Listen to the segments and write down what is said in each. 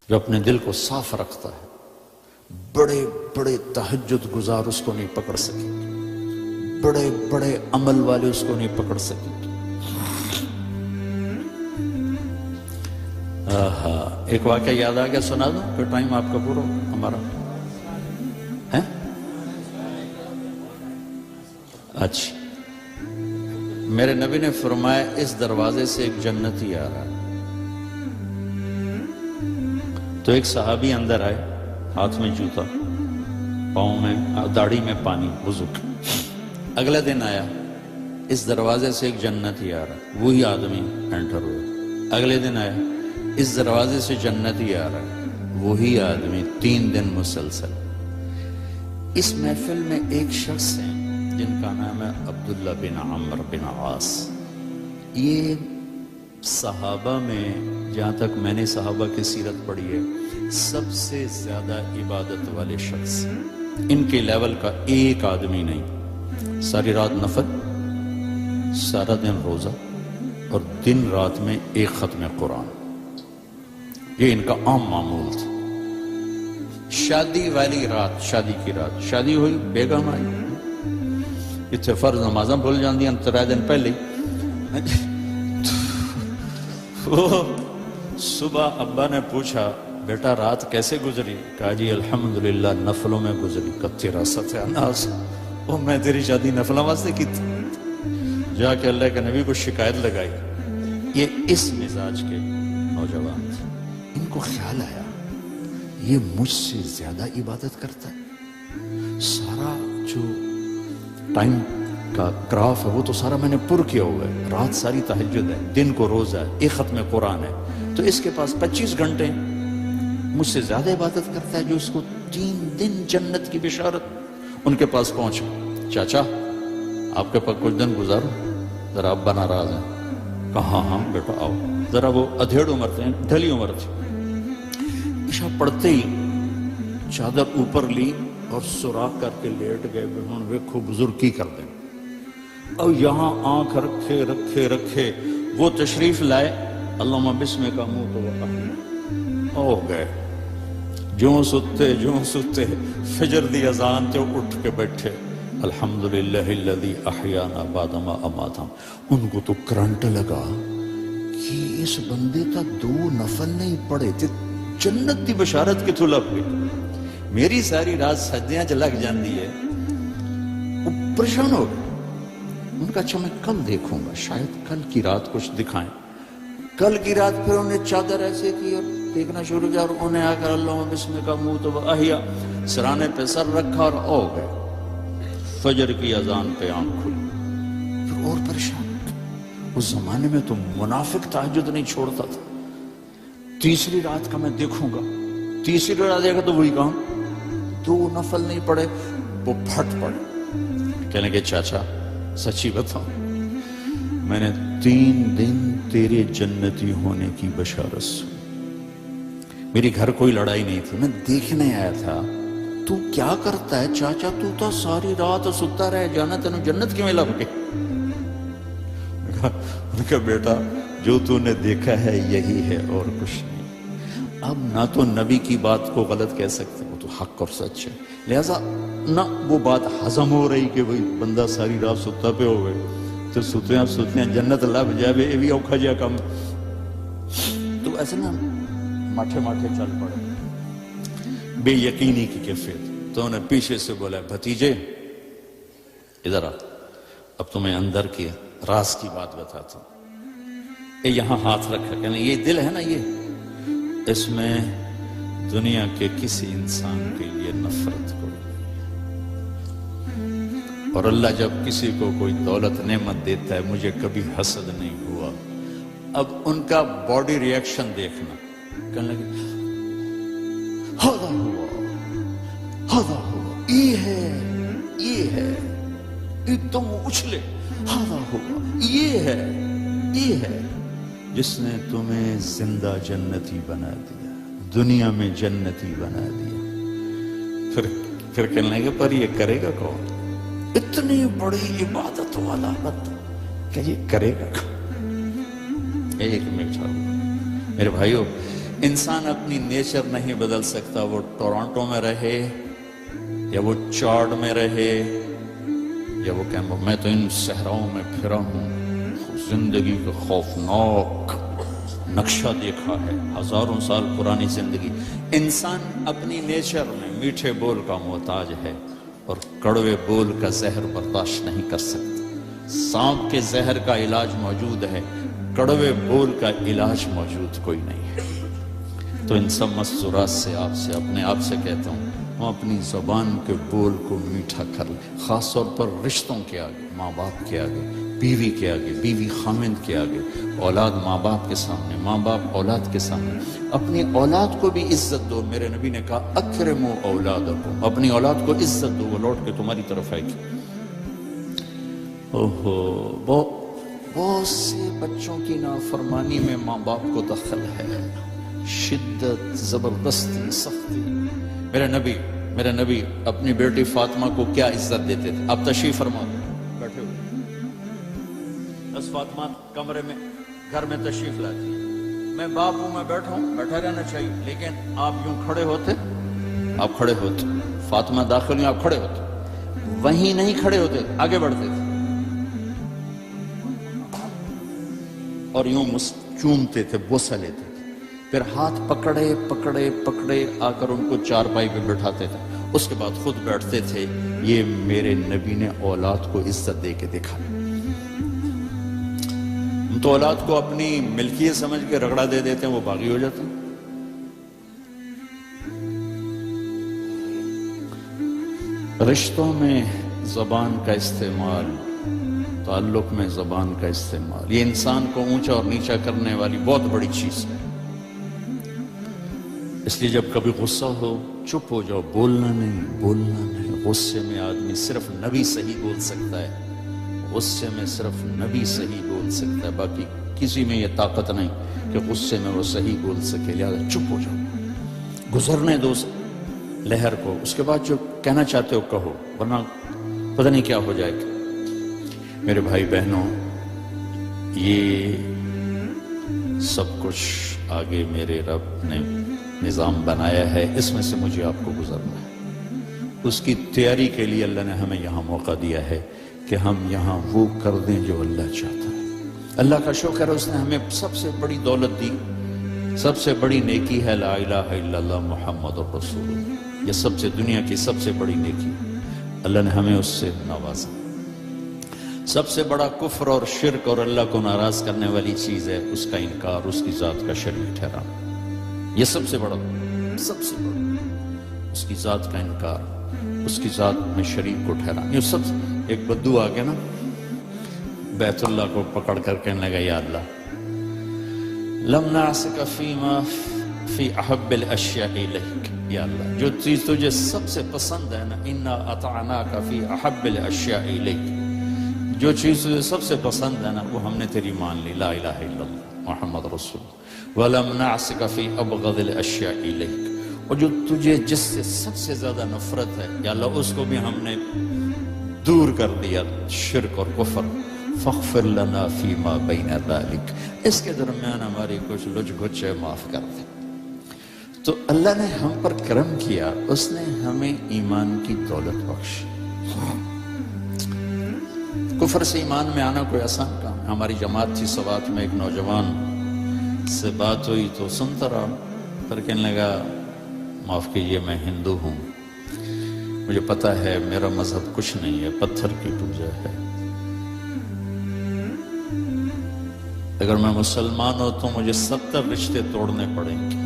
جو اپنے دل کو صاف رکھتا ہے، بڑے بڑے تہجد گزار اس کو نہیں پکڑ سکیں گے، بڑے بڑے عمل والے اس کو نہیں پکڑ سکیں گے۔ ایک واقعہ یاد آ گیا، سنا دوں پھر ٹائم آپ کا پورا ہمارا ہے؟ اچھا، میرے نبی نے فرمایا اس دروازے سے ایک جنتی آ رہا ہے۔ تو ایک صحابی اندر آئے، ہاتھ میں جوتا، پاؤں میں داڑھی میں پانی، وضو۔ اگلا دن آیا، اس دروازے سے ایک جنتی آ رہا ہے، وہی آدمی انٹر ہوئے۔ اگلے دن آیا، اس دروازے سے جنتی آ رہا ہے، وہی آدمی 3 دن مسلسل۔ اس محفل میں ایک شخص ہے جن کا نام ہے عبداللہ بن عمرو بن عاص۔ یہ صحابہ میں، جہاں تک میں نے صحابہ کی سیرت پڑھی ہے، سب سے زیادہ عبادت والے شخص۔ ان کے لیول کا ایک آدمی نہیں، ساری رات نفل، سارا دن روزہ، اور دن رات میں ایک ختم قرآن، یہ ان کا عام معمول تھا۔ شادی والی رات، شادی کی رات، شادی ہوئی، بیگم آئی، اتنے فرض نمازاں بھول جاندی ہیں 3 دن پہلے۔ صبح ابا نے پوچھا بیٹا رات کیسے گزری؟ کہا جی الحمدللہ نفلوں میں گزری۔ کتی راست ہے اناس، وہ میں تیری شادی نفلوں واسطے کی تھی؟ جا کے اللہ کے نبی کو شکایت لگائی۔ یہ اس مزاج کے نوجوان تھے، ان کو خیال آیا یہ مجھ سے زیادہ عبادت کرتا ہے، سارا جو ٹائم کا گراف ہے وہ تو سارا میں نے پر کیا ہوا ہے، رات ساری تہجد ہے، دن کو روزہ ہے، ایک ختم قرآن ہے، تو اس کے پاس 25 گھنٹے مجھ سے زیادہ عبادت کرتا ہے، جو اس کو 3 دن جنت کی بشارت۔ ان کے پاس پہنچا، چاچا آپ کے پاس کچھ دن گزارو، ذرا ابا ناراض ہیں۔ کہا ہاں بیٹا آؤ۔ ذرا وہ ادھیڑ عمر تھے، ڈھلی عمر تھی۔ عشاء پڑھتے ہی چادر اوپر لی اور سوراخ کر کے لیٹ گئے، ہن ویکھو بزرگ کی کر دیں۔ اور یہاں آنکھ رکھے رکھے رکھے وہ تشریف لائے، اللہم بسمک اموت و احیا، ہو گئے۔ جوں ستے فجر دی اذان تے اٹھ کے بیٹھے، الحمدللہ الذی احیانا بعد ما اماتنا۔ ان کو تو کرنٹ لگا کہ اس بندے تا 2 نفل نہیں پڑے تے جنت دی بشارت کتھوں لب گئی؟ میری ساری رات سجدیاں چ لگ جاندی ہے۔ وہ پریشان ہو گئے۔ ان کا اچھا میں کل دیکھوں گا، شاید کل کی رات کچھ دکھائیں۔ کل کی رات پھر انہیں چادر ایسے کی اور دیکھنا شروع کیا، اور انہیں آ کر اللہم بسمک اموت و احیا سرانے پہ سر رکھا اور ہو گئے۔ فجر کی اذان پہ آنکھ کھلی، پھر اور پریشان۔ اس زمانے میں تو منافق تہجد نہیں چھوڑتا تھا۔ تیسری رات کا میں دیکھوں گا، تیسری رات دیکھا تو وہی کام، 2 نفل نہیں پڑے، وہ پھٹ پڑے۔ کہنے کہ چاچا سچی بتاؤں، میں نے 3 دن تیرے جنتی ہونے کی بشارت سنی۔ میری گھر کوئی لڑائی نہیں تھی، میں دیکھنے آیا تھا تو کیا کرتا ہے چاچا، تو تا ساری رات ستا رہ جانا، تینوں جنت کی میں لب گئی۔ ان کا بیٹا جو تو نے دیکھا ہے یہی ہے اور کچھ نہیں۔ اب نہ تو نبی کی بات کو غلط کہہ سکتے، وہ تو حق اور سچ ہے، لہذا نہ وہ بات ہضم ہو رہی کہ وہی بندہ ساری رات ستا پہ ہو گئے تو ستیاں جنت لب جائے، یہ بھی اوکھا جا کم۔ تو ایسے نا ماٹھے ماٹھے چل پڑے، بے یقینی کی کیفیت۔ تو انہیں پیچھے سے بولا بھتیجے ادھر آ، اب تمہیں اندر کی راز کی بات بتاتا ہوں۔ یہ یہاں ہاتھ رکھا، کہنے یہ دل ہے نا، یہ اس میں دنیا کے کسی انسان کے لیے نفرت کوئی، اور اللہ جب کسی کو کوئی دولت نعمت دیتا ہے، مجھے کبھی حسد نہیں ہوا۔ اب ان کا باڈی ری ایکشن دیکھنا، کہنے لگے ہوا یہ ہے ایک دم اچھلے، ہوا یہ ہے جس نے تمہیں زندہ جنتی بنا دیا، دنیا میں جنتی بنا دیا۔ پھر کہنے لگے پر یہ کرے گا کون؟ اتنی بڑی عبادت والا بندہ کہ یہ کرے گا کون؟ ایک منٹ میرے بھائیو، انسان اپنی نیچر نہیں بدل سکتا، وہ ٹورانٹو میں رہے یا وہ چارڈ میں رہے یا وہ کہ میں تو ان صحراؤں میں پھرا ہوں، زندگی کا خوفناک نقشہ دیکھا ہے، ہزاروں سال پرانی زندگی۔ انسان اپنی نیچر میں میٹھے بول کا محتاج ہے اور کڑوے بول کا زہر برداشت نہیں کر سکتا۔ سانپ کے زہر کا علاج موجود ہے، کڑوے بول کا علاج موجود کوئی نہیں ہے۔ تو ان سب مستورات سے اپنے آپ سے کہتا ہوں، ہم اپنی زبان کے بول کو میٹھا کر لیں، خاص طور پر رشتوں کے آگے، ماں باپ کے آگے، بیوی کے آگے، بیوی خامند کے آگے، اولاد ماں باپ کے سامنے، ماں باپ اولاد کے سامنے۔ اپنی اولاد کو بھی عزت دو۔ میرے نبی نے کہا اکرموا اولادکم، اپنی اولاد کو عزت دو، وہ لوٹ کے تمہاری طرف آئے گی۔ بہت سے بچوں کی نافرمانی میں ماں باپ کو دخل ہے، شدت، زبردستی، سختی۔ میرے نبی اپنی بیٹی فاطمہ کو کیا عزت دیتے تھے؟ آپ تشریف فرما بیٹھے ہوئے، بس فاطمہ کمرے میں گھر میں تشریف لاتی، میں باپ ہوں، میں بیٹھا ہوں، بیٹھا رہنا چاہیے، لیکن آپ یوں کھڑے ہوتے، آپ کھڑے ہوتے، فاطمہ داخل ہوئی، آپ کھڑے ہوتے، وہیں نہیں کھڑے ہوتے، آگے بڑھتے تھے اور یوں چومتے تھے، بوسہ لیتے تھے، پھر ہاتھ پکڑے پکڑے پکڑے آ کر ان کو چارپائی پہ بٹھاتے تھے، اس کے بعد خود بیٹھتے تھے۔ یہ میرے نبی نے اولاد کو عزت دے کے دکھا۔ ہم تو اولاد کو اپنی ملکیت سمجھ کے رگڑا دے دیتے ہیں، وہ باغی ہو جاتے ہیں۔ رشتوں میں زبان کا استعمال، تعلق میں زبان کا استعمال، یہ انسان کو اونچا اور نیچا کرنے والی بہت بڑی چیز ہے۔ اس لیے جب کبھی غصہ ہو چپ ہو جاؤ، بولنا نہیں۔ غصے میں آدمی صرف نبی صحیح بول سکتا ہے، غصے میں صرف نبی صحیح بول سکتا ہے، باقی کسی میں یہ طاقت نہیں کہ غصے میں وہ صحیح بول سکے۔ لہٰذا چپ ہو جاؤ، گزرنے دو لہر کو، اس کے بعد جو کہنا چاہتے ہو کہو، ورنہ پتہ نہیں کیا ہو جائے گا۔ میرے بھائی بہنوں، یہ سب کچھ آگے میرے رب نے نظام بنایا ہے، اس میں سے مجھے آپ کو گزرنا ہے۔ اس کی تیاری کے لیے اللہ نے ہمیں یہاں موقع دیا ہے کہ ہم یہاں وہ کر دیں جو اللہ چاہتا ہے۔ اللہ کا شکر ہے، اس نے ہمیں سب سے بڑی دولت دی، سب سے بڑی نیکی ہے لا الہ الا اللہ محمد الرسول اللہ۔ یہ سب سے دنیا کی سب سے بڑی نیکی، اللہ نے ہمیں اس سے نوازا۔ سب سے بڑا کفر اور شرک اور اللہ کو ناراض کرنے والی چیز ہے اس کا انکار، اس کی ذات کا شریک ٹھہرانا۔ یہ سب سے بڑا اس کی ذات کا انکار، اس کی ذات میں شریک کو ٹھہرانا۔ یہ سب ایک بدو آ گیا نا، بیت اللہ کو پکڑ کر کہنے لگا یا اللہ لم نعصک فیما فی احب الاشیاء الیک، یا اللہ جو چیز تجھے سب سے پسند ہے نا، انا اطعناک فی احب الاشیاء الیک، جو چیز تجھے سب سے پسند ہے نا وہ ہم نے تیری مان لی، لا الہ الا اللہ محمد رسول اللہ۔ وَلَمْ نَعْسِكَ فِي أَبْغَضِ الْأَشْيَاءِ إِلَيْكَ، اور جو تجھے جس سے سب سے زیادہ نفرت ہے یا اللہ اس کو بھی ہم نے دور کر دیا، شرک اور کفر۔ فَاغْفِرْ لَنَا فِي مَا بَيْنَ ذَلِكَ، اس کے درمیان ہماری کچھ لج گچے معاف کر دیں۔ تو اللہ نے ہم پر کرم کیا، اس نے ہمیں ایمان کی دولت بخشی۔ کفر سے ایمان میں آنا کوئی آسان کام ہے۔ ہماری جماعت تھی سوات میں، ایک نوجوان سے بات ہوئی تو سنتا رہا، پھر کہنے لگا معاف کیجئے میں ہندو ہوں، مجھے پتا ہے میرا مذہب کچھ نہیں ہے، پتھر کی پوجا ہے، اگر میں مسلمان ہوں تو مجھے 70 رشتے توڑنے پڑیں گے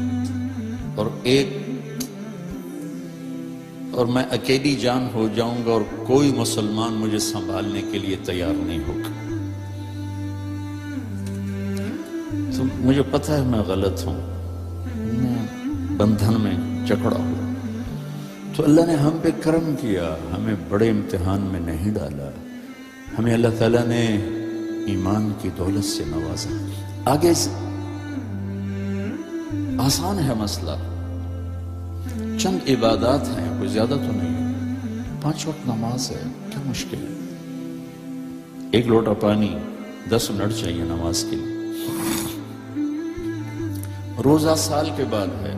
اور میں اکیلی جان ہو جاؤں گا اور کوئی مسلمان مجھے سنبھالنے کے لیے تیار نہیں ہوگا۔ تو مجھے پتا ہے میں غلط ہوں، میں بندھن میں جکڑا ہوا، تو اللہ نے ہم پہ کرم کیا، ہمیں بڑے امتحان میں نہیں ڈالا، ہمیں اللہ تعالیٰ نے ایمان کی دولت سے نوازا۔ آگے سے آسان ہے مسئلہ، چند عبادات ہیں، کوئی زیادہ تو نہیں ہے، 5 وقت نماز ہے، کیا مشکل ہے؟ 1 لوٹا پانی 10 منٹ چاہیے نماز کے لیے، روزہ سال کے بعد ہے،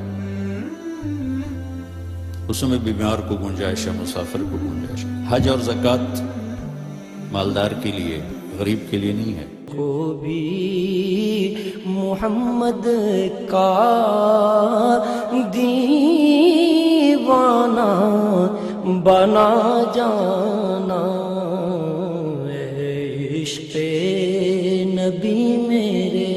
اس میں بیمار کو گنجائش ہے، مسافر کو گنجائش ہے۔ حج اور زکوٰۃ مالدار کے لیے، غریب کے لیے نہیں ہے۔ کو بھی محمد کا دیوانہ بنا جانا، عشق نبی میرے